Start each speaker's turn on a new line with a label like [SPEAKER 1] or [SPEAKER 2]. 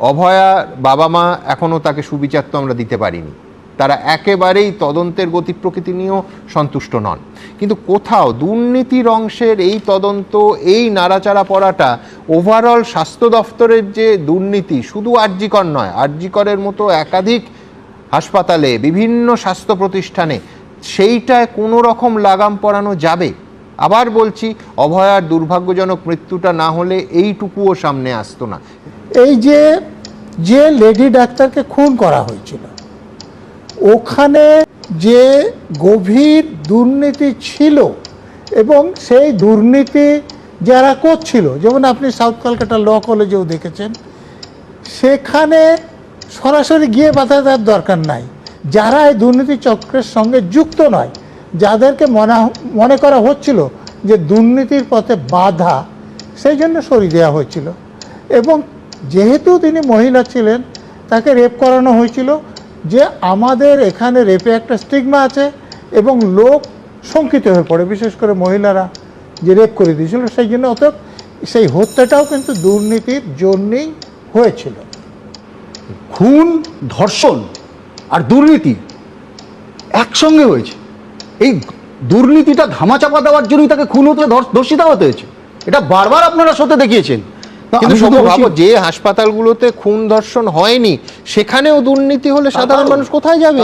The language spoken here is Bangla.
[SPEAKER 1] অভয়ার বাবা মা এখনও তাকে সুবিচার তো আমরা দিতে পারিনি, তারা একেবারেই তদন্তের গতি প্রকৃতি নিয়েও সন্তুষ্ট নন। কিন্তু কোথাও দুর্নীতির অংশের এই তদন্ত, এই নাড়াচাড়া পড়াটা ওভারঅল স্বাস্থ্য দফতরের যে দুর্নীতি, শুধু আরজিকর নয়, আরজিকরের মতো একাধিক হাসপাতালে, বিভিন্ন স্বাস্থ্য প্রতিষ্ঠানে, সেইটায় কোনো রকম লাগাম পরানো যাবে? আবার বলছি, অভয়ার দুর্ভাগ্যজনক মৃত্যুটা না হলে এইটুকুও সামনে আসতো না।
[SPEAKER 2] এই যে যে লেডি ডাক্তারকে খুন করা হয়েছিল, ওখানে যে গভীর দুর্নীতি ছিল এবং সেই দুর্নীতি যারা করছিল, যেমন আপনি সাউথ কলকাতা ল কলেজেও দেখেছেন, সেখানে সরাসরি গিয়ে বাধা দেওয়ার দরকার নাই। যারা এই দুর্নীতি চক্রের সঙ্গে যুক্ত নয়, যাদেরকে মনে করা হচ্ছিল যে দুর্নীতির পথে বাধা, সেই জন্য সরিয়ে দেওয়া হয়েছিল। এবং যেহেতু তিনি মহিলা ছিলেন, তাকে রেপ করানো হয়েছিল। যে আমাদের এখানে রেপে একটা স্টিগমা আছে এবং লোক শঙ্কিত হয়ে পড়ে, বিশেষ করে মহিলারা, যে রেপ করে দিয়েছিল। সেই জন্য অতএব সেই হত্যাটাও কিন্তু দুর্নীতির জন্যেই হয়েছিল।
[SPEAKER 3] খুন, ধর্ষণ আর দুর্নীতি একসঙ্গে হয়েছে। এই দুর্নীতিটা ধামাচাপা দেওয়ার জন্যই তাকে খুন হতে, ধর্ষিতা হতে হয়েছে। এটা বারবার আপনারা সত্যি দেখিয়েছেন।
[SPEAKER 1] কিন্তু শুধু ভাবো, যে হাসপাতালগুলোতে খুন ধর্ষণ হয়নি সেখানেও দুর্নীতি হলে সাধারণ মানুষ কোথায় যাবে?